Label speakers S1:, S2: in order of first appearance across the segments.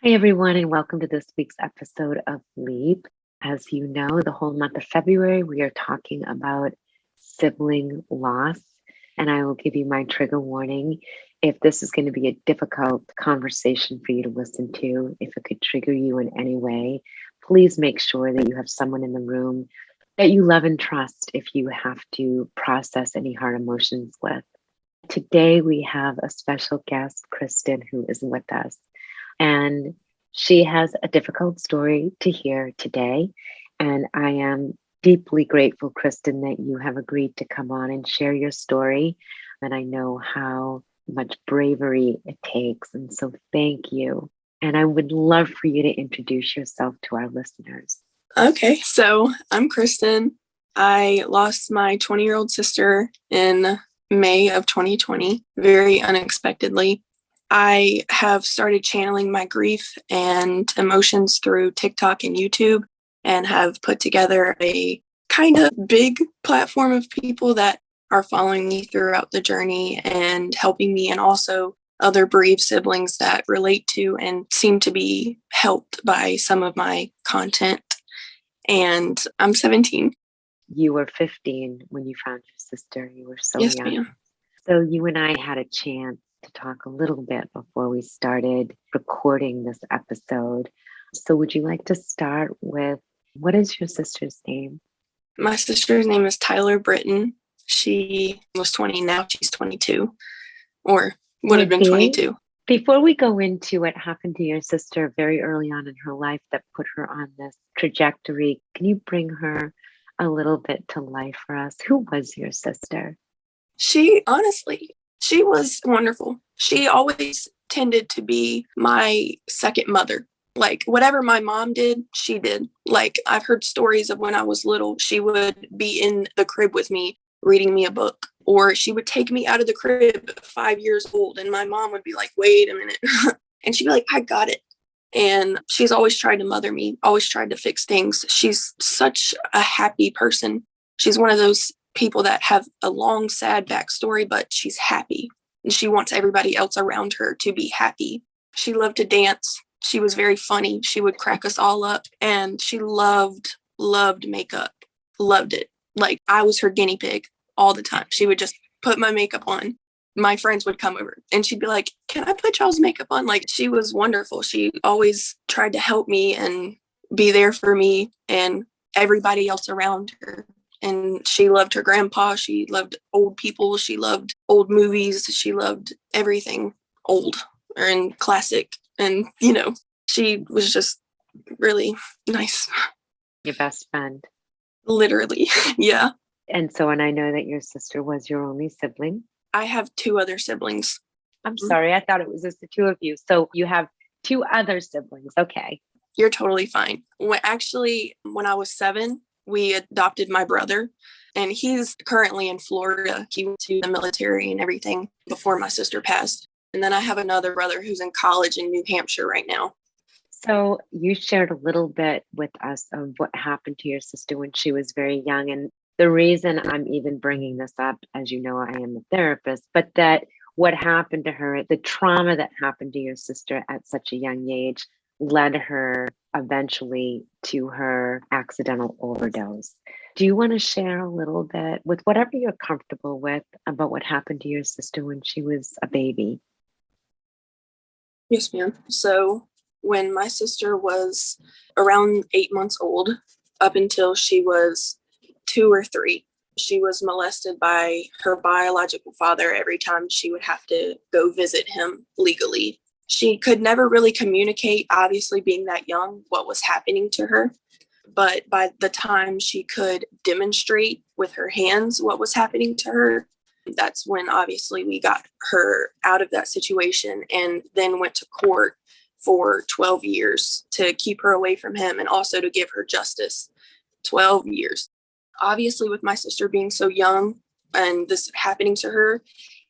S1: Hey everyone, and welcome to this week's episode of Leap. As you know, the whole month of February, we are talking about sibling loss. And I will give you my trigger warning. If this is going to be a difficult conversation for you to listen to, if it could trigger you in any way, please make sure that you have someone in the room that you love and trust if you have to process any hard emotions with. Today, we have a special guest, Kristen, who is with us. And she has a difficult story to hear today. And I am deeply grateful, Kristen, that you have agreed to come on and share your story. And I know how much bravery it takes. And so thank you. And I would love for you to introduce yourself to our listeners.
S2: Okay, so I'm Kristen. I lost my 20-year-old sister in May of 2020, very unexpectedly. I have started channeling my grief and emotions through TikTok and YouTube and have put together a kind of big platform of people that are following me throughout the journey and helping me, and also other bereaved siblings that relate to and seem to be helped by some of my content. And I'm 17.
S1: You were 15 when you found your sister. You were so
S2: Yes,
S1: young.
S2: ma'am.
S1: So you and I had a chance to talk a little bit before we started recording this episode. So would you like to start with, what is your sister's name?
S2: My sister's name is Tyler Britton. She was 20, now she's 22, or would have been 22.
S1: Before we go into what happened to your sister very early on in her life that put her on this trajectory, can you bring her a little bit to life for us? Who was your sister?
S2: She was wonderful. She always tended to be my second mother. Like whatever my mom did, she did. Like I've heard stories of when I was little, she would be in the crib with me reading me a book, or she would take me out of the crib at 5 years old and my mom would be like, wait a minute. And she'd be like, I got it. And she's always tried to mother me, always tried to fix things. She's such a happy person. She's one of those people that have a long, sad backstory, but she's happy. And she wants everybody else around her to be happy. She loved to dance. She was very funny. She would crack us all up. And she loved makeup. Loved it. Like I was her guinea pig all the time. She would just put my makeup on. My friends would come over and she'd be like, can I put y'all's makeup on? Like she was wonderful. She always tried to help me and be there for me and everybody else around her. And she loved her grandpa. She loved old people. She loved old movies. She loved everything old and classic. And, she was just really nice.
S1: Your best friend.
S2: Literally. Yeah.
S1: And I know that your sister was your only sibling.
S2: I have 2 other siblings.
S1: I'm sorry. I thought it was just the 2 of you. So you have 2 other siblings. Okay.
S2: You're totally fine. When I was 7, we adopted my brother, and he's currently in Florida. He went to the military and everything before my sister passed. And then I have another brother who's in college in New Hampshire right now.
S1: So you shared a little bit with us of what happened to your sister when she was very young. And the reason I'm even bringing this up, as you know, I am a therapist, but that what happened to her, the trauma that happened to your sister at such a young age led her eventually to her accidental overdose. Do you want to share a little bit with whatever you're comfortable with about what happened to your sister when she was a baby?
S2: Yes, ma'am. So when my sister was around 8 months old, up until she was 2 or 3, she was molested by her biological father every time she would have to go visit him legally. She could never really communicate, obviously being that young, what was happening to her. But by the time she could demonstrate with her hands what was happening to her, that's when obviously we got her out of that situation and then went to court for 12 years to keep her away from him and also to give her justice. 12 years. Obviously, with my sister being so young and this happening to her,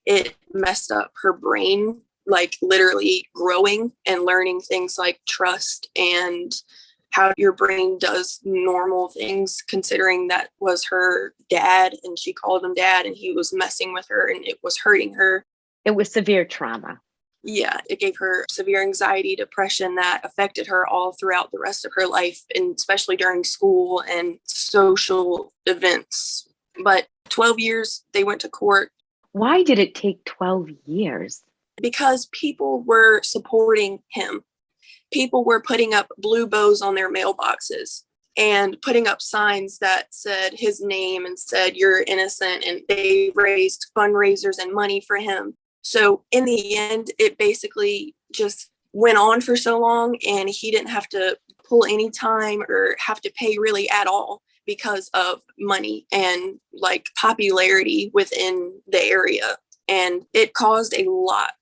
S2: it messed up her brain, like literally growing and learning things like trust and how your brain does normal things, considering that was her dad and she called him dad and he was messing with her and it was hurting her.
S1: It was severe trauma.
S2: Yeah, it gave her severe anxiety, depression that affected her all throughout the rest of her life, and especially during school and social events. But 12 years, they went to court.
S1: Why did it take 12 years?
S2: Because people were supporting him. People were putting up blue bows on their mailboxes and putting up signs that said his name and said, "You're innocent." And they raised fundraisers and money for him. So in the end, it basically just went on for so long, and he didn't have to pull any time or have to pay really at all because of money and like popularity within the area. And it caused a lot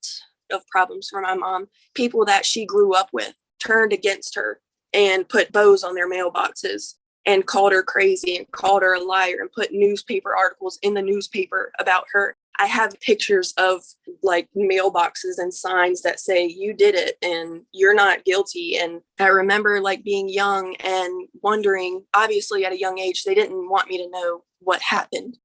S2: of problems for my mom. People that she grew up with turned against her and put bows on their mailboxes and called her crazy and called her a liar and put newspaper articles in the newspaper about her. I have pictures of like mailboxes and signs that say, "You did it and you're not guilty." And I remember like being young and wondering, obviously at a young age, they didn't want me to know what happened.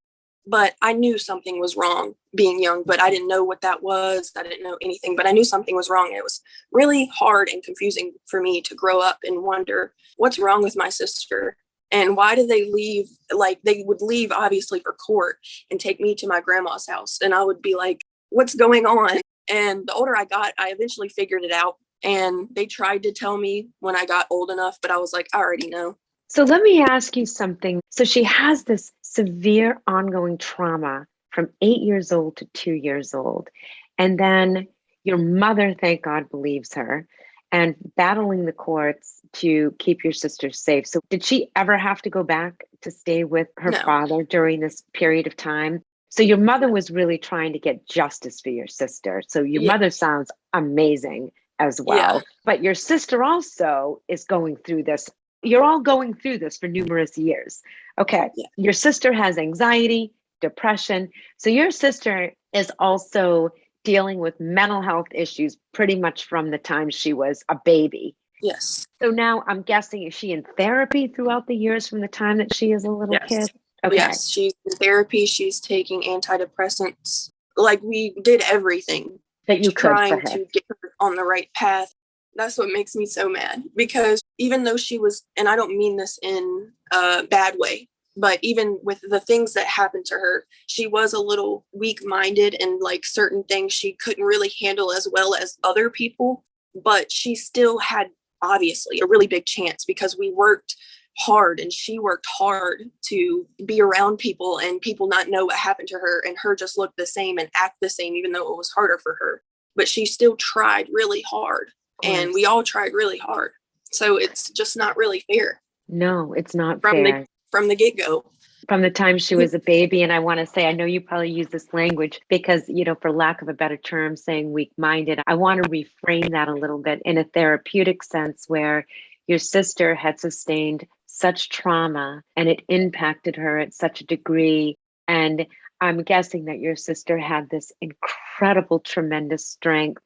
S2: But I knew something was wrong being young, but I didn't know what that was. I didn't know anything, but I knew something was wrong. And it was really hard and confusing for me to grow up and wonder what's wrong with my sister and why did they leave? Like they would leave obviously for court and take me to my grandma's house. And I would be like, what's going on? And the older I got, I eventually figured it out. And they tried to tell me when I got old enough, but I was like, I already know.
S1: So let me ask you something. So she has this severe ongoing trauma from 8 years old to 2 years old. And then your mother, thank God, believes her and battling the courts to keep your sister safe. So did she ever have to go back to stay with her
S2: No.
S1: father during this period of time? So your mother was really trying to get justice for your sister. So your
S2: Yeah.
S1: mother sounds amazing as well.
S2: Yeah.
S1: But your sister also is going through this. You're all going through this for numerous years. Okay.
S2: Yeah.
S1: Your sister has anxiety, depression. So your sister is also dealing with mental health issues pretty much from the time she was a baby.
S2: Yes.
S1: So now I'm guessing, is she in therapy throughout the years from the time that she is a little
S2: Yes.
S1: kid? Okay.
S2: Yes. She's in therapy. She's taking antidepressants. Like we did everything
S1: That you could for
S2: trying
S1: her.
S2: to get her on the right path. That's what makes me so mad because even though she was, and I don't mean this in a bad way, but even with the things that happened to her, she was a little weak minded and like certain things she couldn't really handle as well as other people. But she still had obviously a really big chance because we worked hard and she worked hard to be around people and people not know what happened to her and her just look the same and act the same, even though it was harder for her. But she still tried really hard and we all tried really hard. So it's just not really fair.
S1: No, it's not
S2: from
S1: fair.
S2: from the get-go.
S1: From the time she was a baby. And I want to say, I know you probably use this language because, for lack of a better term, saying weak-minded, I want to reframe that a little bit in a therapeutic sense where your sister had sustained such trauma and it impacted her at such a degree. And I'm guessing that your sister had this incredible, tremendous strength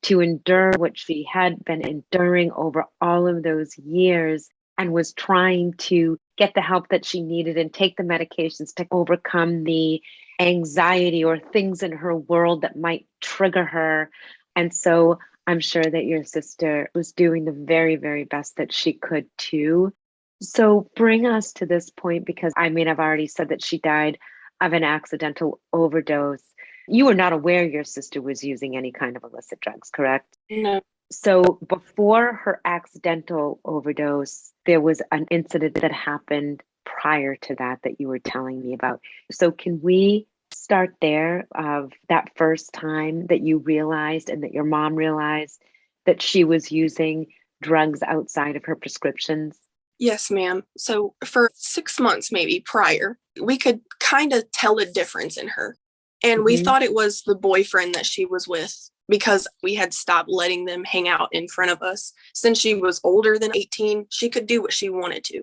S1: to endure what she had been enduring over all of those years and was trying to get the help that she needed and take the medications to overcome the anxiety or things in her world that might trigger her. And so I'm sure that your sister was doing the very, very best that she could too. So bring us to this point, because I've already said that she died of an accidental overdose. You were not aware your sister was using any kind of illicit drugs, correct?
S2: No.
S1: So before her accidental overdose, there was an incident that happened prior to that you were telling me about. So can we start there of that first time that you realized and that your mom realized that she was using drugs outside of her prescriptions?
S2: Yes, ma'am. So for 6 months, maybe prior, we could kind of tell a difference in her. And we thought it was the boyfriend that she was with because we had stopped letting them hang out in front of us. Since she was older than 18, she could do what she wanted to.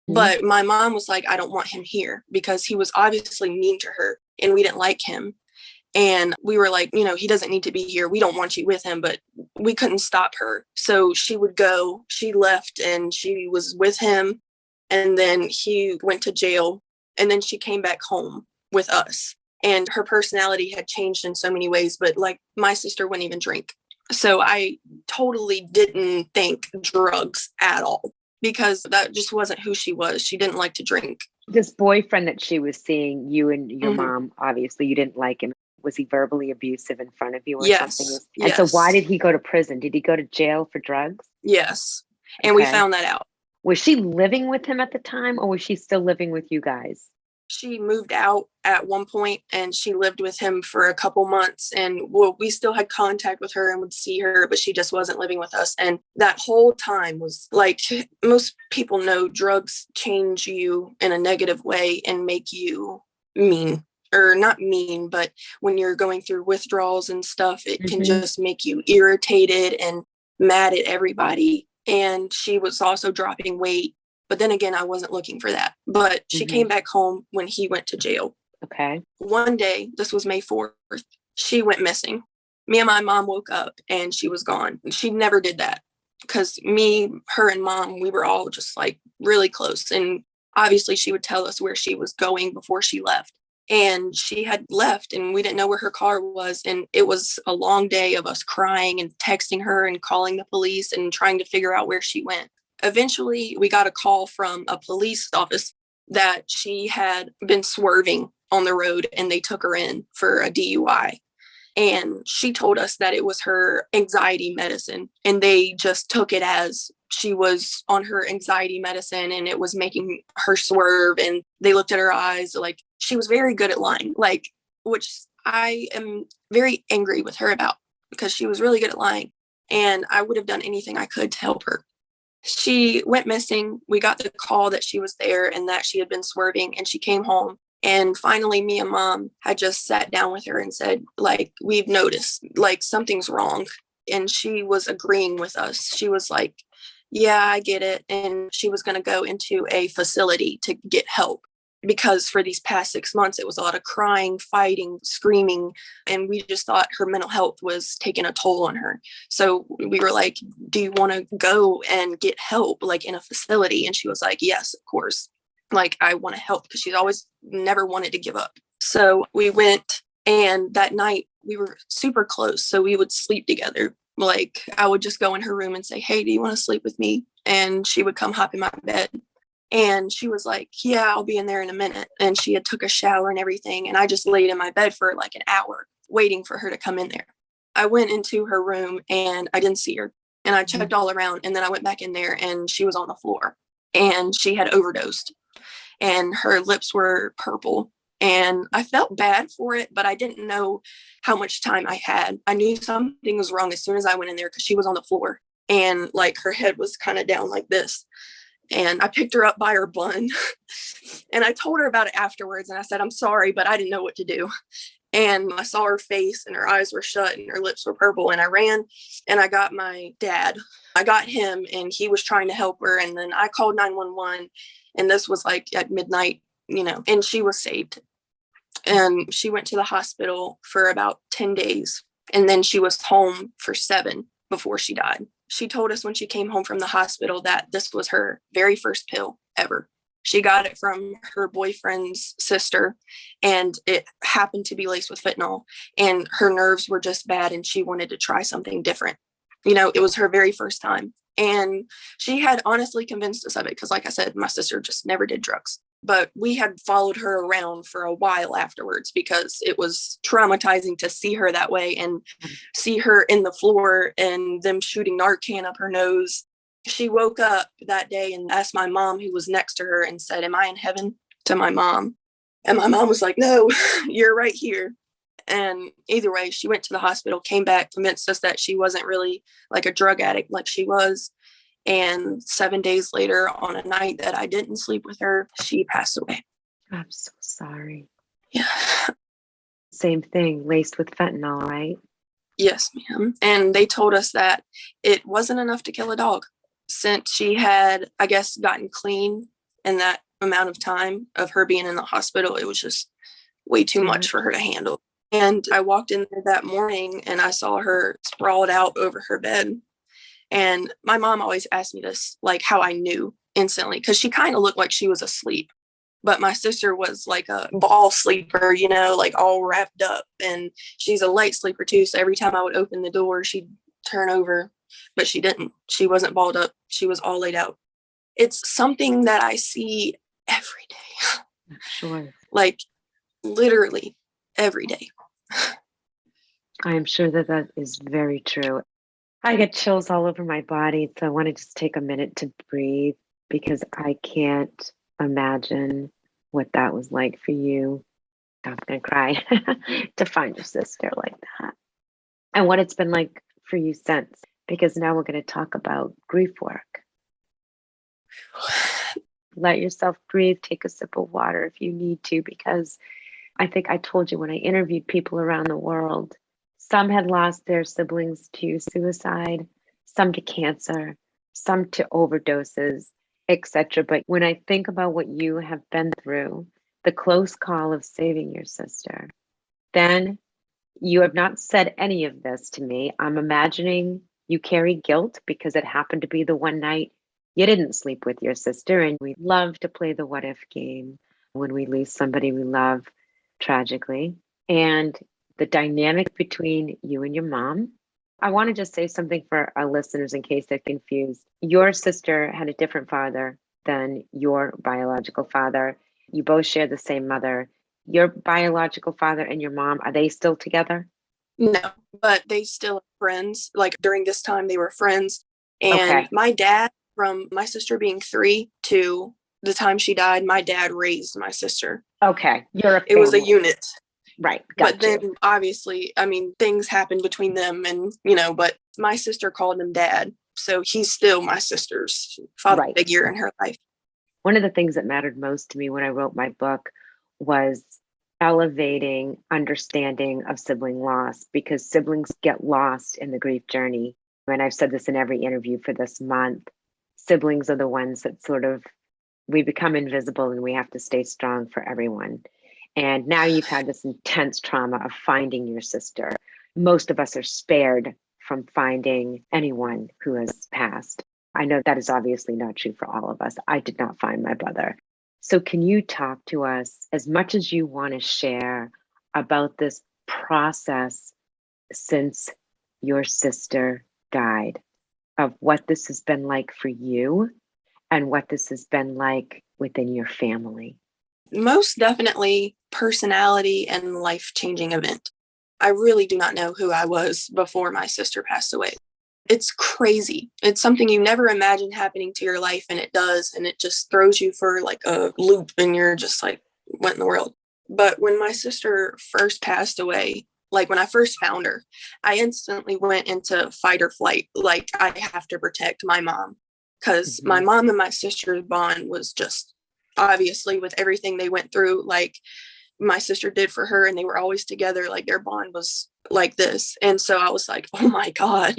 S2: But my mom was like, I don't want him here because he was obviously mean to her and we didn't like him. And we were like, he doesn't need to be here. We don't want you with him, but we couldn't stop her. So she would go, she left and she was with him. And then he went to jail and then she came back home with us. And her personality had changed in so many ways, but like my sister wouldn't even drink. So I totally didn't think drugs at all because that just wasn't who she was. She didn't like to drink.
S1: This boyfriend that she was seeing, you and your
S2: Mhm.
S1: mom, obviously you didn't like him. Was he verbally abusive in front of you or something?
S2: Yes.
S1: And so why
S2: Yes.
S1: did he go to prison? Did he go to jail for drugs?
S2: Yes. And we
S1: Okay.
S2: found that out.
S1: Was she living with him at the time or was she still living with you guys?
S2: She moved out at one point and she lived with him for a couple months, and well, we still had contact with her and would see her, but she just wasn't living with us. And that whole time was like, most people know drugs change you in a negative way and make you mean, or not mean, but when you're going through withdrawals and stuff, it can just make you irritated and mad at everybody. And she was also dropping weight. But then again, I wasn't looking for that. But she came back home when he went to jail.
S1: Okay.
S2: One day, this was May 4th, she went missing. Me and my mom woke up and she was gone. She never did that because me, her, and mom, we were all just like really close. And obviously, she would tell us where she was going before she left. And she had left and we didn't know where her car was. And it was a long day of us crying and texting her and calling the police and trying to figure out where she went. Eventually, we got a call from a police office that she had been swerving on the road and they took her in for a DUI. And she told us that it was her anxiety medicine. And they just took it as she was on her anxiety medicine and it was making her swerve. And they looked at her eyes like she was very good at lying, like, which I am very angry with her about because she was really good at lying. And I would have done anything I could to help her. She went missing. We got the call that she was there and that she had been swerving, and she came home. And finally, me and mom had just sat down with her and said, like, we've noticed, like, something's wrong. And she was agreeing with us. She was like, yeah, I get it. And she was going to go into a facility to get help because for these past 6 months, it was a lot of crying, fighting, screaming. And we just thought her mental health was taking a toll on her. So we were like, do you want to go and get help, like in a facility? And she was like, yes, of course. Like, I want to help because she's always never wanted to give up. So we went, and that night we were super close. So we would sleep together. Like, I would just go in her room and say, hey, do you want to sleep with me? And she would come hop in my bed. And she was like, yeah, I'll be in there in a minute. And she had took a shower and everything. And I just laid in my bed for like an hour waiting for her to come in there. I went into her room and I didn't see her. And I checked all around. And then I went back in there and she was on the floor and she had overdosed and her lips were purple. And I felt bad for it, but I didn't know how much time I had. I knew something was wrong as soon as I went in there because she was on the floor and like her head was kind of down like this. And I picked her up by her bun and I told her about it afterwards. And I said, I'm sorry, but I didn't know what to do. And I saw her face and her eyes were shut and her lips were purple. And I ran and I got my dad. I got him and he was trying to help her. And then I called 911. And this was like at midnight, and she was saved. And she went to the hospital for about 10 days. And then she was home for 7 before she died. She told us when she came home from the hospital that this was her very first pill ever. She got it from her boyfriend's sister, and it happened to be laced with fentanyl. And her nerves were just bad, and she wanted to try something different. It was her very first time. And she had honestly convinced us of it because, like I said, my sister just never did drugs. But we had followed her around for a while afterwards because it was traumatizing to see her that way and see her in the floor and them shooting Narcan up her nose. She woke up that day and asked my mom, who was next to her, and said, am I in heaven? To my mom. And my mom was like, no, you're right here. And either way, she went to the hospital, came back, convinced us that she wasn't really like a drug addict like she was. And 7 days later, on a night that I didn't sleep with her, she passed away.
S1: I'm so sorry.
S2: Yeah.
S1: Same thing, laced with fentanyl, right?
S2: Yes, ma'am. And they told us that it wasn't enough to kill a dog. Since she had, I guess, gotten clean in that amount of time of her being in the hospital, it was just way too much for her to handle. And I walked in there that morning and I saw her sprawled out over her bed. And my mom always asked me this, like how I knew instantly, because she kind of looked like she was asleep. But my sister was like a ball sleeper, like all wrapped up. And she's a light sleeper too. So every time I would open the door, she'd turn over, but she didn't. She wasn't balled up. She was all laid out. It's something that I see every day.
S1: Sure.
S2: Like literally every day.
S1: I am sure that that is very true. I get chills all over my body. So I want to just take a minute to breathe because I can't imagine what that was like for you. I'm going to cry to find your sister like that. And what it's been like for you since, because now we're going to talk about grief work. Let yourself breathe, take a sip of water if you need to, because I think I told you when I interviewed people around the world, some had lost their siblings to suicide, some to cancer, some to overdoses, etc. But when I think about what you have been through, the close call of saving your sister, then you have not said any of this to me. I'm imagining you carry guilt because it happened to be the one night you didn't sleep with your sister. And we love to play the what if game when we lose somebody we love tragically. And the dynamic between you and your mom. I want to just say something for our listeners in case they're confused. Your sister had a different father than your biological father. You both share the same mother. Your biological father and your mom, are they still together?
S2: No, but they still are friends. Like during this time, they were friends. And
S1: Okay.
S2: my dad, from my sister being 3 to the time she died, my dad raised my sister.
S1: Okay. You're a family.
S2: It was a unit.
S1: Right.
S2: But then obviously, I mean, things happened between them and, but my sister called him dad. So he's still my sister's father figure in her life.
S1: One of the things that mattered most to me when I wrote my book was elevating understanding of sibling loss, because siblings get lost in the grief journey. And I've said this in every interview for this month. Siblings are the ones that we become invisible and we have to stay strong for everyone. And now you've had this intense trauma of finding your sister. Most of us are spared from finding anyone who has passed. I know that is obviously not true for all of us. I did not find my brother. So can you talk to us as much as you want to share about this process since your sister died, of what this has been like for you and what this has been like within your family?
S2: Most definitely personality and life-changing event. I really do not know who I was before my sister passed away. It's crazy. It's something you never imagined happening to your life, and it does. And it just throws you for like a loop, and you're just like, what in the world? But when my sister first passed away, like when I first found her, I instantly went into fight or flight. Like, I have to protect my mom, because my mom and my sister's bond was just, obviously, with everything they went through, like my sister did for her, and they were always together, like their bond was like this. And so I was like, oh my God,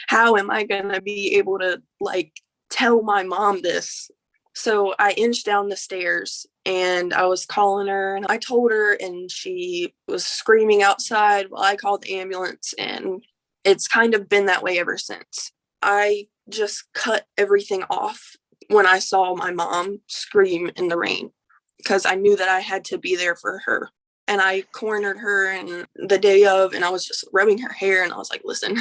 S2: how am I gonna be able to like tell my mom this? So I inched down the stairs and I was calling her, and I told her, and she was screaming outside while I called the ambulance. And it's kind of been that way ever since. I just cut everything off when I saw my mom scream in the rain, because I knew that I had to be there for her. And I cornered her and the day of, and I was just rubbing her hair, and I was like, listen,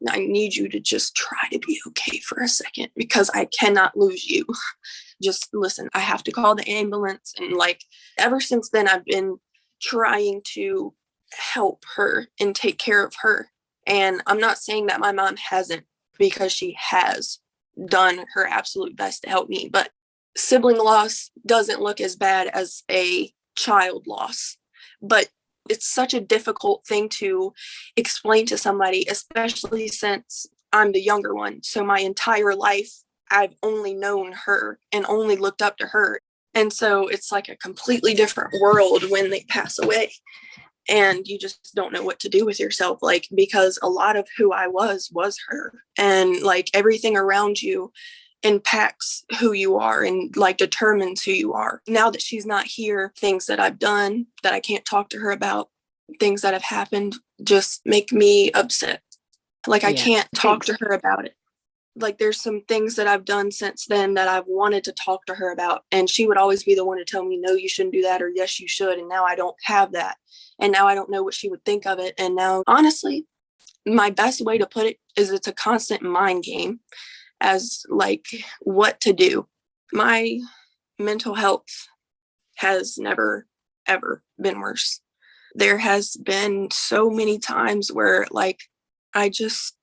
S2: I need you to just try to be okay for a second, because I cannot lose you. Just listen, I have to call the ambulance. And like, ever since then, I've been trying to help her and take care of her. And I'm not saying that my mom hasn't, because she has done her absolute best to help me, but sibling loss doesn't look as bad as a child loss. But it's such a difficult thing to explain to somebody, especially since I'm the younger one. So my entire life, I've only known her and only looked up to her. And so it's like a completely different world when they pass away. And you just don't know what to do with yourself, like, because a lot of who I was her. And like everything around you impacts who you are and like determines who you are. Now that she's not here, things that I've done that I can't talk to her about, things that have happened, just make me upset. Like, I can't talk to her about it. Like, there's some things that I've done since then that I've wanted to talk to her about, and she would always be the one to tell me, no, you shouldn't do that, or yes, you should. And now I don't have that. And now I don't know what she would think of it. And now, honestly, my best way to put it is it's a constant mind game as like what to do. My mental health has never, ever been worse. There has been so many times where like I just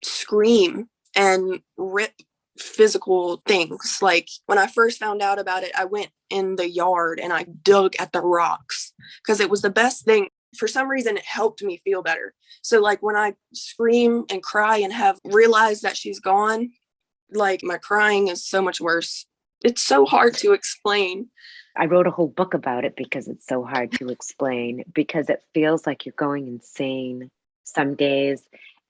S2: scream and rip physical things. Like when I first found out about it, I went in the yard and I dug at the rocks because it was the best thing. For some reason, it helped me feel better. So like when I scream and cry and have realized that she's gone, like my crying is so much worse. It's so hard to explain.
S1: I wrote a whole book about it because it's so hard to explain, because it feels like you're going insane some days.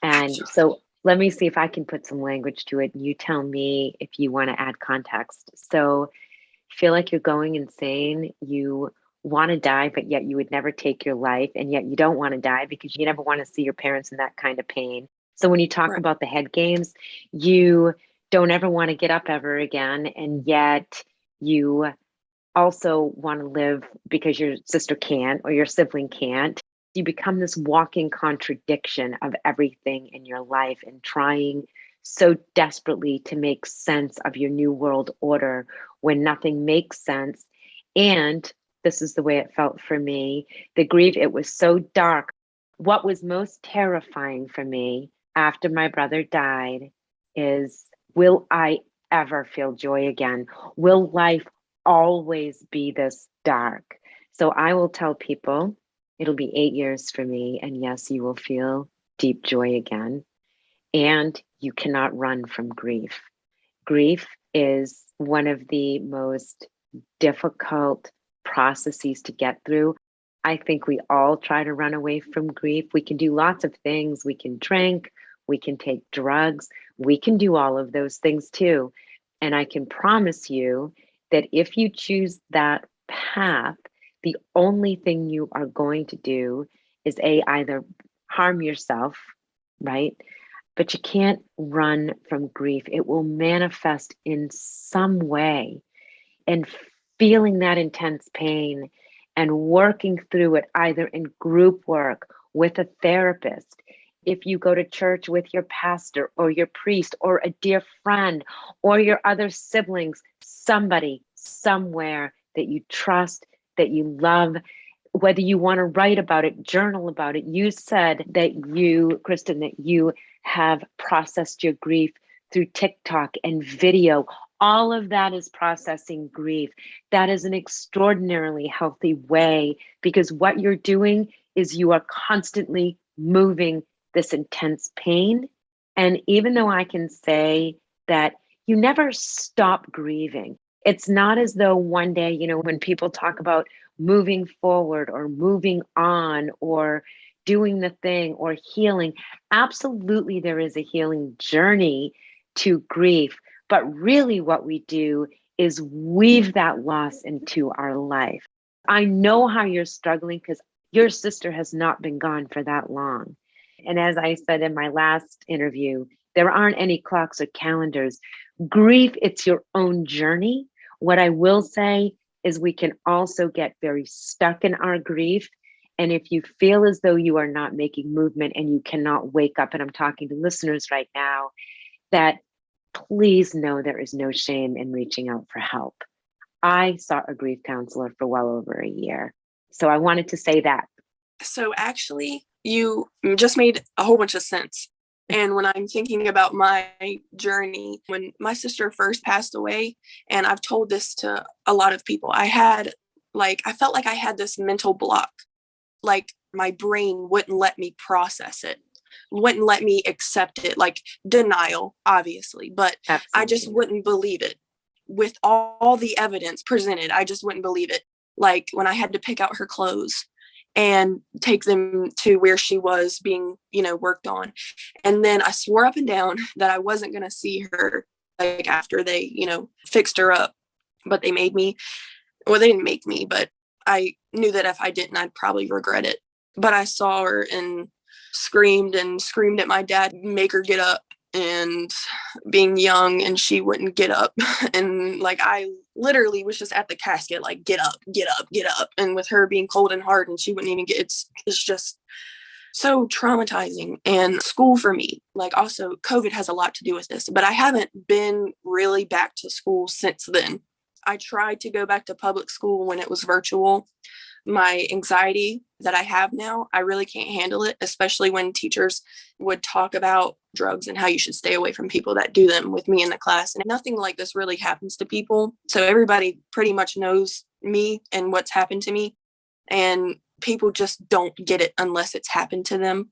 S1: And so let me see if I can put some language to it. You tell me if you want to add context. So feel like you're going insane. You want to die, but yet you would never take your life. And yet you don't want to die because you never want to see your parents in that kind of pain. So when you talk
S2: Right.
S1: about the head games, you don't ever want to get up ever again. And yet you also want to live because your sister can't or your sibling can't. You become this walking contradiction of everything in your life and trying so desperately to make sense of your new world order when nothing makes sense. And this is the way it felt for me. The grief, it was so dark. What was most terrifying for me after my brother died is, will I ever feel joy again? Will life always be this dark? So I will tell people it'll be 8 years for me. And yes, you will feel deep joy again. And you cannot run from grief. Grief is one of the most difficult processes to get through. I think we all try to run away from grief. We can do lots of things. We can drink, we can take drugs, we can do all of those things too. And I can promise you that if you choose that path, the only thing you are going to do is either harm yourself, right? But you can't run from grief. It will manifest in some way. And feeling that intense pain and working through it either in group work with a therapist, if you go to church with your pastor or your priest or a dear friend or your other siblings, somebody somewhere that you trust, that you love, whether you want to write about it, journal about it. You said that you, Kristen, that you have processed your grief through TikTok and video. All of that is processing grief. That is an extraordinarily healthy way, because what you're doing is you are constantly moving this intense pain. And even though I can say that you never stop grieving, it's not as though one day, when people talk about moving forward or moving on or doing the thing or healing, absolutely there is a healing journey to grief. But really what we do is weave that loss into our life. I know how you're struggling because your sister has not been gone for that long. And as I said in my last interview, there aren't any clocks or calendars. Grief, it's your own journey. What I will say is we can also get very stuck in our grief. And if you feel as though you are not making movement and you cannot wake up, and I'm talking to listeners right now, that please know there is no shame in reaching out for help. I saw a grief counselor for well over a year. So I wanted to say that.
S2: So actually, you just made a whole bunch of sense. And when I'm thinking about my journey, when my sister first passed away, and I've told this to a lot of people, I felt like I had this mental block. Like my brain wouldn't let me process it, wouldn't let me accept it, like denial, obviously, but
S1: Absolutely.
S2: I just wouldn't believe it. With all the evidence presented, I just wouldn't believe it. Like when I had to pick out her clothes and take them to where she was being, worked on. And then I swore up and down that I wasn't going to see her like after they, fixed her up, but they made me, well, they didn't make me, but I knew that if I didn't, I'd probably regret it. But I saw her and screamed at my dad, make her get up, and being young and she wouldn't get up. And like, I literally was just at the casket, like, get up, get up, get up. And with her being cold and hard and she wouldn't even it's just, so traumatizing. And school for me, like also COVID has a lot to do with this, but I haven't been really back to school since then. I tried to go back to public school when it was virtual. My anxiety that I have now, I really can't handle it, especially when teachers would talk about drugs and how you should stay away from people that do them with me in the class. And nothing like this really happens to people. So everybody pretty much knows me and what's happened to me. And people just don't get it unless it's happened to them.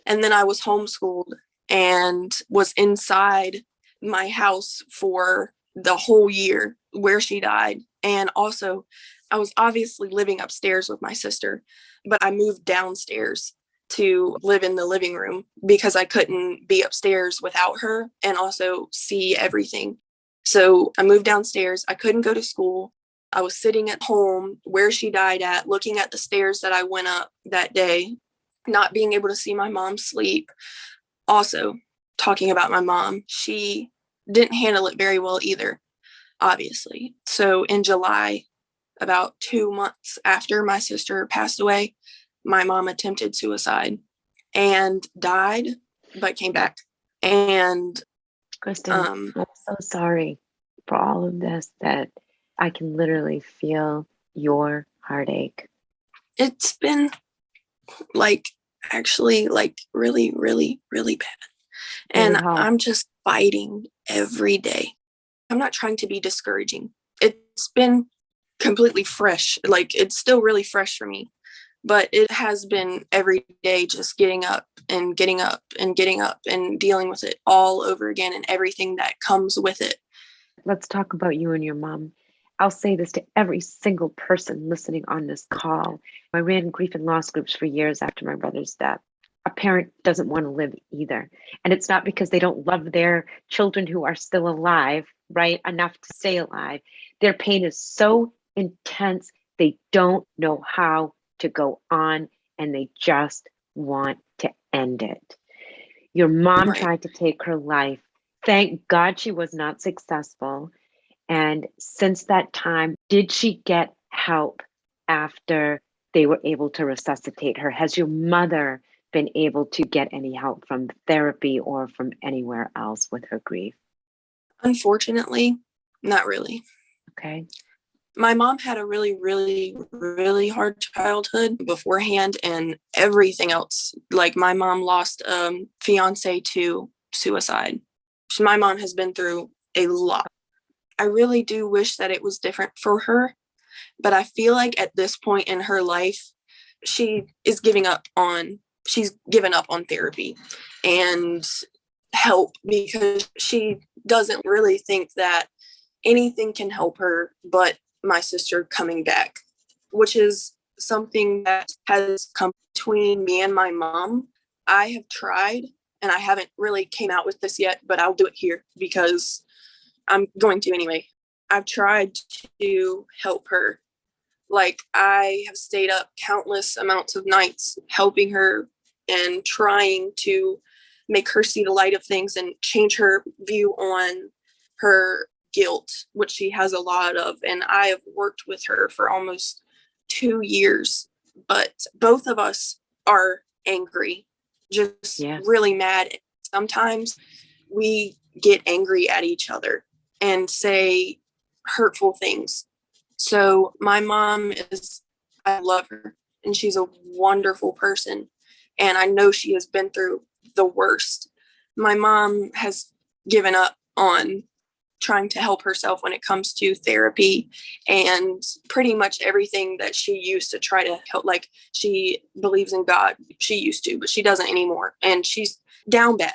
S2: And then I was homeschooled and was inside my house for the whole year where she died. And also, I was obviously living upstairs with my sister, but I moved downstairs to live in the living room because I couldn't be upstairs without her and also see everything. So I moved downstairs. I couldn't go to school. I was sitting at home where she died at, looking at the stairs that I went up that day, not being able to see my mom sleep. Also, talking about my mom, she didn't handle it very well either, obviously. So in July, about 2 months after my sister passed away, my mom attempted suicide and died, but came back. And
S1: Kristen, I'm so sorry for all of this, that I can literally feel your heartache.
S2: it's been like actually like really, really, really bad. And I'm just fighting every day. I'm not trying to be discouraging. It's been completely fresh. Like it's still really fresh for me, but it has been every day just getting up and getting up and getting up and dealing with it all over again and everything that comes with it.
S1: Let's talk about you and your mom. I'll say this to every single person listening on this call. I ran grief and loss groups for years after my brother's death. A parent doesn't want to live either. And it's not because they don't love their children who are still alive, right? Enough to stay alive. Their pain is so intense, they don't know how to go on and they just want to end it. Your mom tried to take her life. Thank God she was not successful. And since that time, did she get help after they were able to resuscitate her? Has your mother been able to get any help from therapy or from anywhere else with her grief?
S2: Unfortunately, not really.
S1: Okay.
S2: My mom had a really, really, really hard childhood beforehand and everything else. Like my mom lost a fiance to suicide. So my mom has been through a lot. I really do wish that it was different for her, but I feel like at this point in her life, she's given up on therapy and help because she doesn't really think that anything can help her but my sister coming back, which is something that has come between me and my mom. I have tried, and I haven't really came out with this yet, but I'll do it here because I'm going to anyway. I've tried to help her. Like I have stayed up countless amounts of nights helping her and trying to make her see the light of things and change her view on her guilt, which she has a lot of. And I have worked with her for almost 2 years, but both of us are angry, just really mad. Sometimes we get angry at each other and say hurtful things. So my mom I love her and she's a wonderful person. And I know she has been through the worst. My mom has given up on trying to help herself when it comes to therapy and pretty much everything that she used to try to help. Like she believes in God. She used to, but she doesn't anymore. And she's down bad.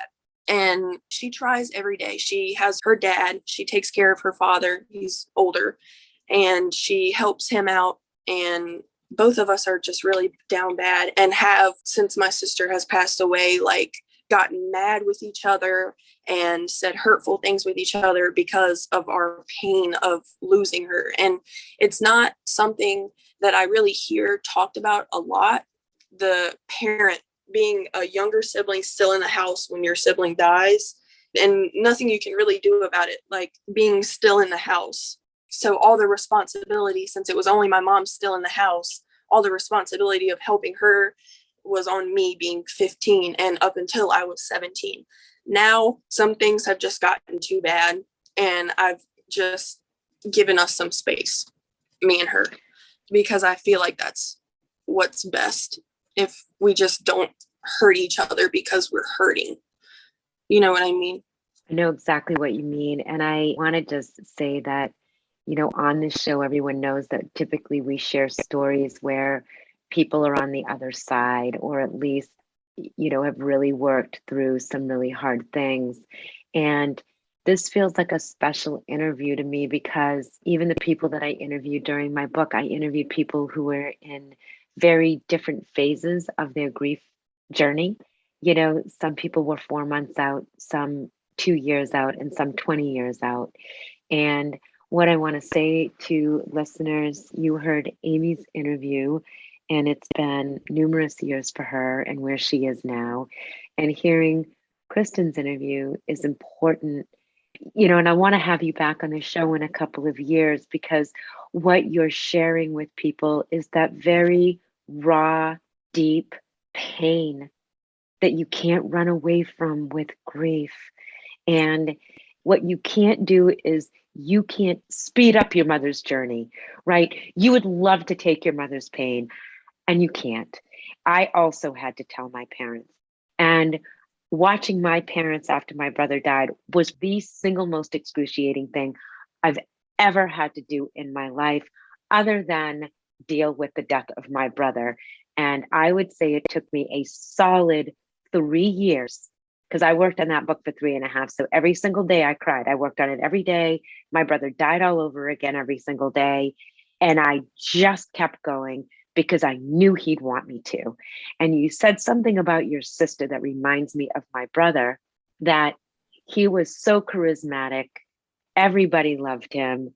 S2: And she tries every day. She has her dad. She takes care of her father. He's older. And she helps him out. And both of us are just really down bad and have, since my sister has passed away, like gotten mad with each other and said hurtful things with each other because of our pain of losing her. And it's not something that I really hear talked about a lot. The parent being a younger sibling still in the house when your sibling dies and nothing you can really do about it, like being still in the house. So all the responsibility, since it was only my mom still in the house, all the responsibility of helping her was on me being 15 and up until I was 17. Now, some things have just gotten too bad, and I've just given us some space, me and her, because I feel like that's what's best if we just don't hurt each other because we're hurting. You know what I mean?
S1: I know exactly what you mean. And I want to just say that, on this show, everyone knows that typically we share stories where people are on the other side, or at least, have really worked through some really hard things. And this feels like a special interview to me because even the people that I interviewed during my book, I interviewed people who were in very different phases of their grief journey. Some people were 4 months out, some 2 years out, and some 20 years out. And what I want to say to listeners, you heard Amy's interview, and it's been numerous years for her and where she is now. And hearing Kristen's interview is important, and I want to have you back on the show in a couple of years because what you're sharing with people is that very raw, deep pain that you can't run away from with grief. And what you can't do is you can't speed up your mother's journey, right? You would love to take your mother's pain and you can't. I also had to tell my parents. And watching my parents after my brother died was the single most excruciating thing I've ever had to do in my life, other than deal with the death of my brother. And I would say it took me a solid 3 years because I worked on that book for 3.5. So every single day I cried. I worked on it every day. My brother died all over again every single day. And I just kept going because I knew he'd want me to. And you said something about your sister that reminds me of my brother, that he was so charismatic. Everybody loved him.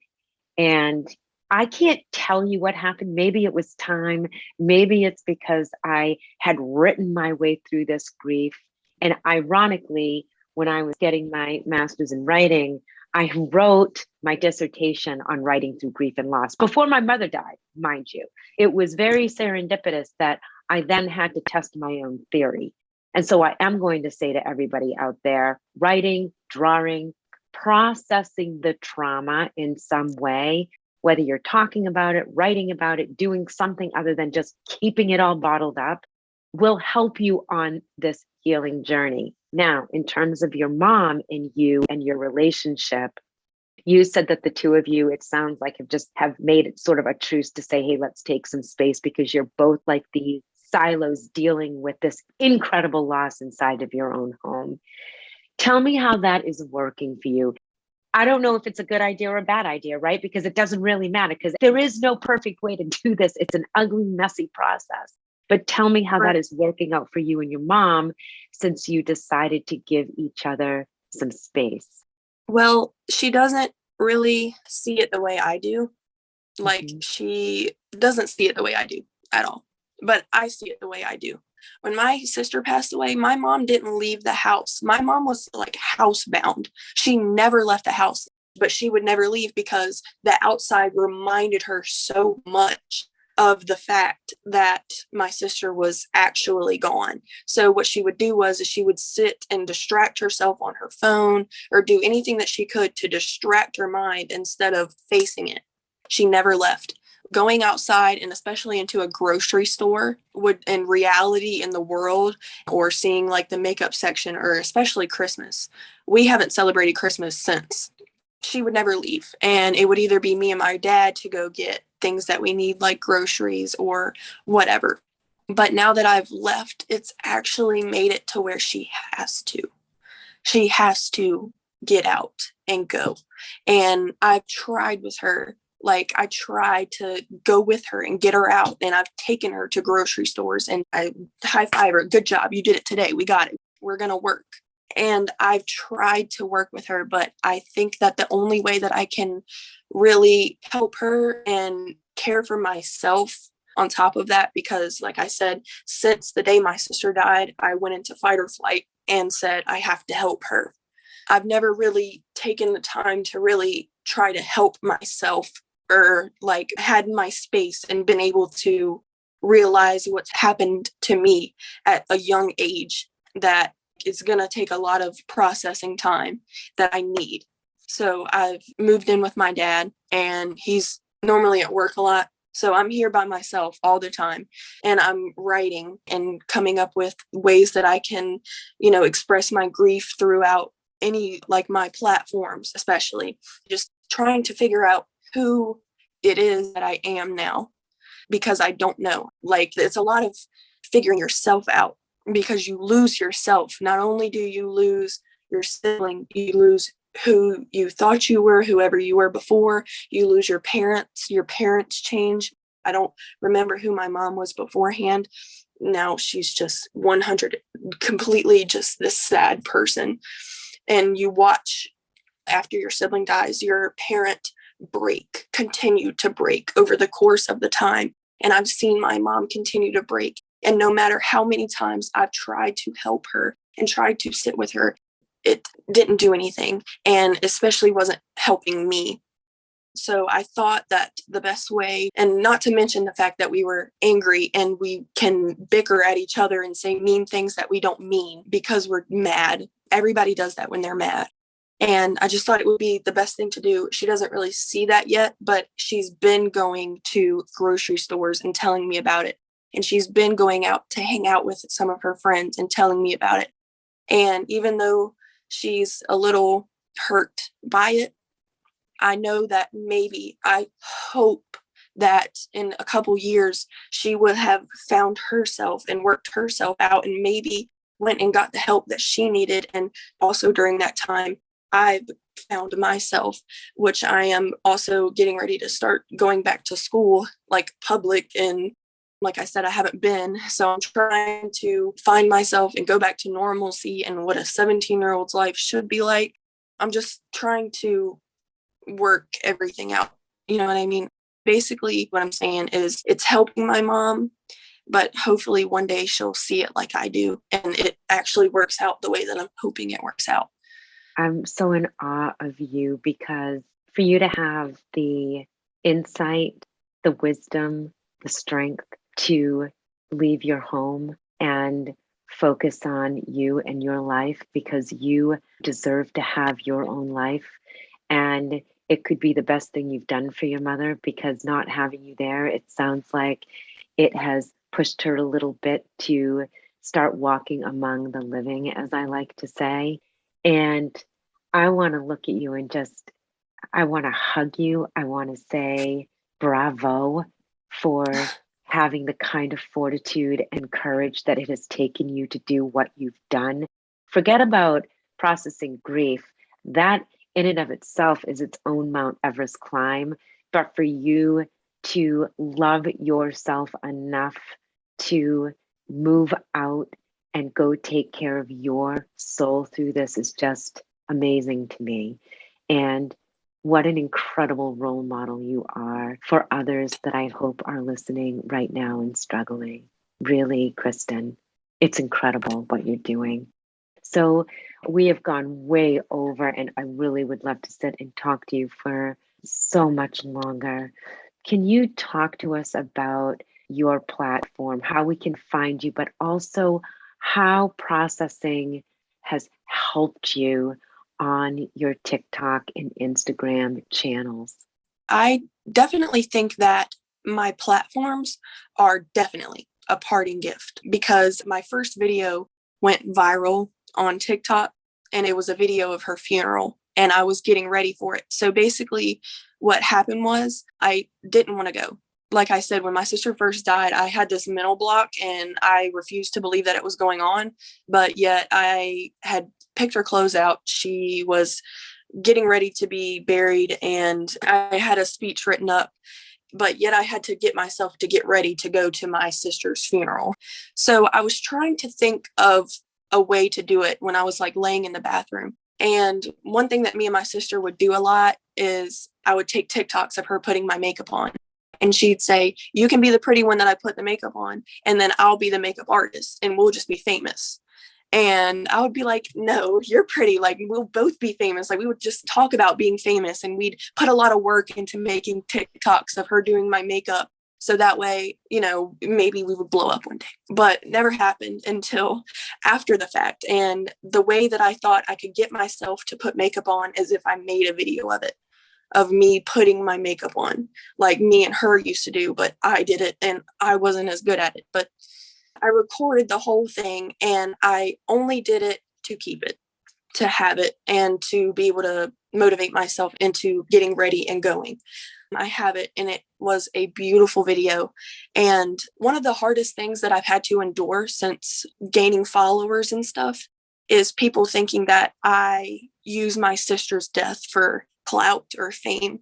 S1: And I can't tell you what happened. Maybe it was time. Maybe it's because I had written my way through this grief. And ironically, when I was getting my master's in writing, I wrote my dissertation on writing through grief and loss before my mother died, mind you. It was very serendipitous that I then had to test my own theory. And so I am going to say to everybody out there, writing, drawing, processing the trauma in some way, whether you're talking about it, writing about it, doing something other than just keeping it all bottled up, will help you on this healing journey. Now, in terms of your mom and you and your relationship, you said that the two of you, it sounds like have made it sort of a truce to say, hey, let's take some space because you're both like these silos dealing with this incredible loss inside of your own home. Tell me how that is working for you. I don't know if it's a good idea or a bad idea, right? Because it doesn't really matter because there is no perfect way to do this. It's an ugly, messy process. But tell me how that is working out for you and your mom since you decided to give each other some space.
S2: Well, she doesn't really see it the way I do. Like, she doesn't see it the way I do at all. But I see it the way I do. When my sister passed away, my mom didn't leave the house. My mom was like housebound. She never left the house, but she would never leave because the outside reminded her so much of the fact that my sister was actually gone. So what she would do was she would sit and distract herself on her phone or do anything that she could to distract her mind instead of facing it. She never left. Going outside and especially into a grocery store would, in reality in the world, or seeing like the makeup section, or especially Christmas. We haven't celebrated Christmas since. She would never leave. And it would either be me and my dad to go get things that we need, like groceries or whatever. But now that I've left, it's actually made it to where she has to. She has to get out and go. And I've tried with her. Like, I tried to go with her and get her out, and I've taken her to grocery stores and I high five her. Good job. You did it today. We got it. We're going to work. And I've tried to work with her, but I think that the only way that I can really help her and care for myself on top of that, because like I said, since the day my sister died, I went into fight or flight and said, I have to help her. I've never really taken the time to really try to help myself, or like had my space and been able to realize what's happened to me at a young age, that it's going to take a lot of processing time that I need. So I've moved in with my dad, and he's normally at work a lot. So I'm here by myself all the time, and I'm writing and coming up with ways that I can, express my grief throughout any, like, my platforms, especially just trying to figure out who it is that I am now, because I don't know. Like, it's a lot of figuring yourself out, because you lose yourself. Not only do you lose your sibling, you lose who you thought you were, whoever you were before. You lose your parents change. I don't remember who my mom was beforehand. Now she's just 100, completely just this sad person. And you watch, after your sibling dies, your parent continue to break over the course of the time. And I've seen my mom continue to break. And no matter how many times I've tried to help her and tried to sit with her, it didn't do anything, and especially wasn't helping me. So I thought that the best way, and not to mention the fact that we were angry and we can bicker at each other and say mean things that we don't mean because we're mad. Everybody does that when they're mad. And I just thought it would be the best thing to do. She doesn't really see that yet, but she's been going to grocery stores and telling me about it. And she's been going out to hang out with some of her friends and telling me about it. And even though she's a little hurt by it, I know that I hope that in a couple years she would have found herself and worked herself out, and maybe went and got the help that she needed. And also during that time, I've found myself, which I am also getting ready to start going back to school, like public. And like I said, I haven't been. So I'm trying to find myself and go back to normalcy and what a 17-year-old's life should be like. I'm just trying to work everything out. You know what I mean? Basically, what I'm saying is it's helping my mom, but hopefully one day she'll see it like I do, and it actually works out the way that I'm hoping it works out.
S1: I'm so in awe of you, because for you to have the insight, the wisdom, the strength to leave your home and focus on you and your life, because you deserve to have your own life. And it could be the best thing you've done for your mother, because not having you there, it sounds like it has pushed her a little bit to start walking among the living, as I like to say. And I want to look at you and I want to hug you. I want to say bravo for having the kind of fortitude and courage that it has taken you to do what you've done. Forget about processing grief. That in and of itself is its own Mount Everest climb. But for you to love yourself enough to move out and go take care of your soul through this is just amazing to me. And what an incredible role model you are for others that I hope are listening right now and struggling. Really, Kristen, it's incredible what you're doing. So we have gone way over, and I really would love to sit and talk to you for so much longer. Can you talk to us about your platform, how we can find you, but also how processing has helped you on your TikTok and Instagram channels?
S2: I definitely think that my platforms are definitely a parting gift, because my first video went viral on TikTok, and it was a video of her funeral, and I was getting ready for it. So basically what happened was I didn't want to go. Like I said, when my sister first died, I had this mental block and I refused to believe that it was going on. But yet I had picked her clothes out. She was getting ready to be buried, and I had a speech written up. But yet I had to get myself to get ready to go to my sister's funeral. So I was trying to think of a way to do it when I was like laying in the bathroom. And one thing that me and my sister would do a lot is I would take TikToks of her putting my makeup on. And she'd say, you can be the pretty one that I put the makeup on, and then I'll be the makeup artist and we'll just be famous. And I would be like, no, you're pretty. Like, we'll both be famous. Like, we would just talk about being famous, and we'd put a lot of work into making TikToks of her doing my makeup. So that way, maybe we would blow up one day, but never happened until after the fact. And the way that I thought I could get myself to put makeup on is if I made a video of it, of me putting my makeup on, like me and her used to do, but I did it and I wasn't as good at it. But I recorded the whole thing and I only did it to keep it, to have it, and to be able to motivate myself into getting ready and going. I have it, and it was a beautiful video. And one of the hardest things that I've had to endure since gaining followers and stuff is people thinking that I use my sister's death for clout or fame.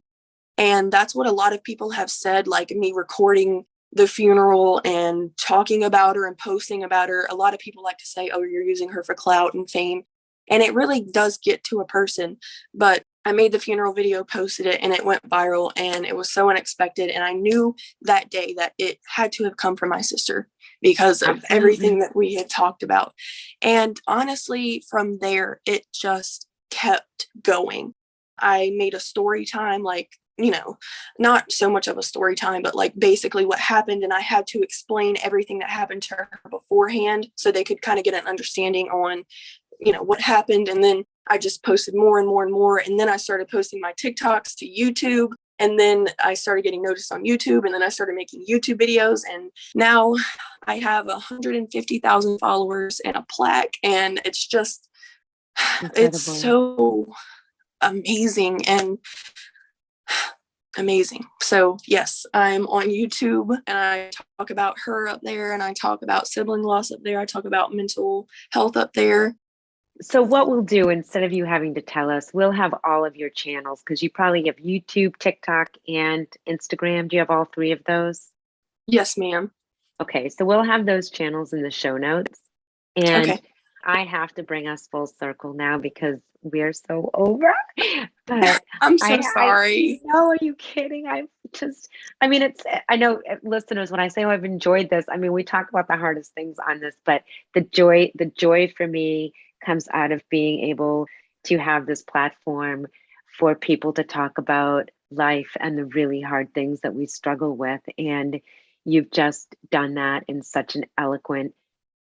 S2: And that's what a lot of people have said, like me recording the funeral and talking about her and posting about her. A lot of people like to say, oh, you're using her for clout and fame. And it really does get to a person. But I made the funeral video, posted it, and it went viral, and it was so unexpected. And I knew that day that it had to have come from my sister because of everything that we had talked about. And honestly, from there, it just kept going. I made a story time, like, not so much of a story time, but like basically what happened. And I had to explain everything that happened to her beforehand so they could kind of get an understanding on, what happened. And then I just posted more and more and more. And then I started posting my TikToks to YouTube. And then I started getting noticed on YouTube. And then I started making YouTube videos. And now I have 150,000 followers and a plaque. And it's just,
S1: Incredible.
S2: It's so amazing and amazing. So yes, I'm on YouTube and I talk about her up there, and I talk about sibling loss up there. I talk about mental health up there.
S1: So what we'll do, instead of you having to tell us, we'll have all of your channels, because you probably have YouTube, TikTok, and Instagram. Do you have all three of those?
S2: Yes, ma'am.
S1: Okay, so we'll have those channels in the show notes. And
S2: Okay.
S1: I have to bring us full circle now because we're so over. But
S2: I'm so sorry.
S1: No, are you kidding? I know listeners, when I say, oh, I've enjoyed this, I mean, we talk about the hardest things on this, but the joy for me comes out of being able to have this platform for people to talk about life and the really hard things that we struggle with. And you've just done that in such an eloquent,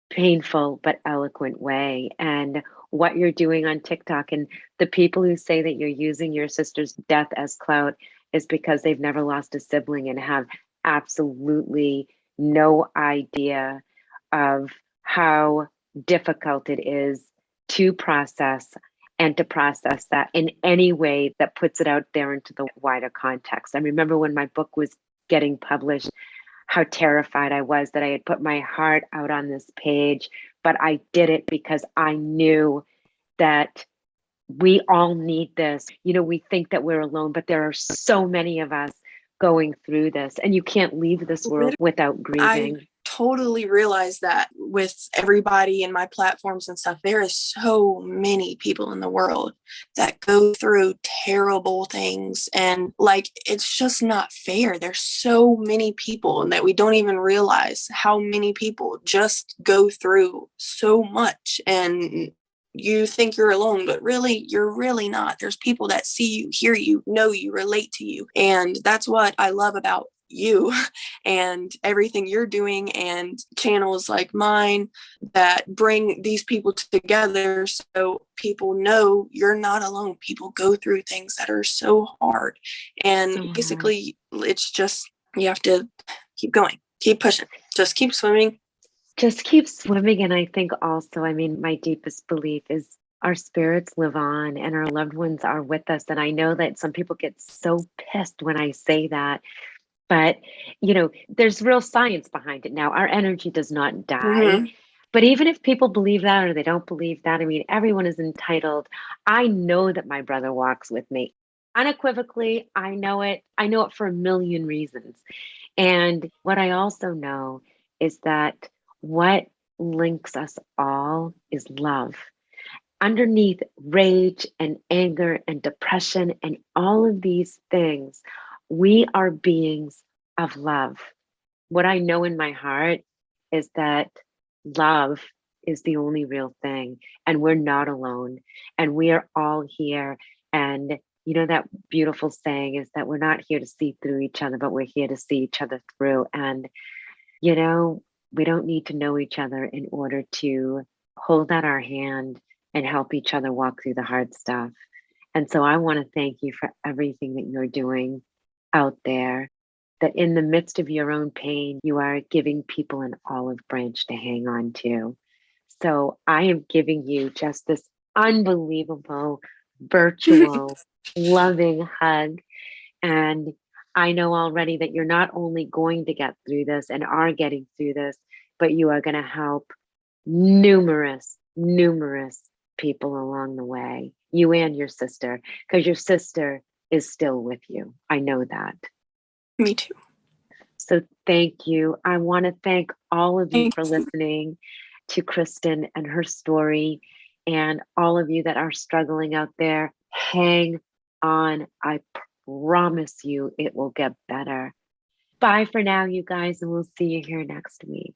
S1: painful, but eloquent way. And what you're doing on TikTok, and the people who say that you're using your sister's death as clout, is because they've never lost a sibling and have absolutely no idea of how difficult it is to process, and to process that in any way that puts it out there into the wider context. I remember when my book was getting published, how terrified I was that I had put my heart out on this page, but I did it because I knew that we all need this. We think that we're alone, but there are so many of us going through this, and you can't leave this world without grieving.
S2: I totally realize that with everybody in my platforms and stuff, there is so many people in the world that go through terrible things, and like, it's just not fair. There's so many people, and that we don't even realize how many people just go through so much, and you think you're alone, but really, you're really not. There's people that see you, hear you, know you, relate to you. And that's what I love about you and everything you're doing, and channels like mine that bring these people together so people know you're not alone. People go through things that are so hard. And basically, it's just, you have to keep going, keep pushing, just keep swimming.
S1: Just keep swimming. And I think also, my deepest belief is our spirits live on and our loved ones are with us. And I know that some people get so pissed when I say that, but there's real science behind it. Now, our energy does not die. Mm-hmm. But even if people believe that or they don't believe that, everyone is entitled. I know that my brother walks with me unequivocally. I know it for a million reasons. And what I also know is that what links us all is love. Underneath rage and anger and depression and all of these things, we are beings of love. What I know in my heart is that love is the only real thing, and we're not alone, and we are all here. And You know, that beautiful saying is that we're not here to see through each other, but we're here to see each other through. And, you know, we don't need to know each other in order to hold out our hand and help each other walk through the hard stuff. And so I want to thank you for everything that you're doing out there, that in the midst of your own pain, you are giving people an olive branch to hang on to. So I am giving you just this unbelievable, virtual, loving hug. And I know already that you're not only going to get through this and are getting through this, but you are going to help numerous people along the way, you and your sister, because your sister is still with you. I know that.
S2: Me too.
S1: So thank you. I want to thank all of you
S2: Thank
S1: for
S2: you.
S1: listening to Kristen and her story, and all of you that are struggling out there. Hang on. I promise you it will get better. Bye for now, you guys, and we'll see you here next week.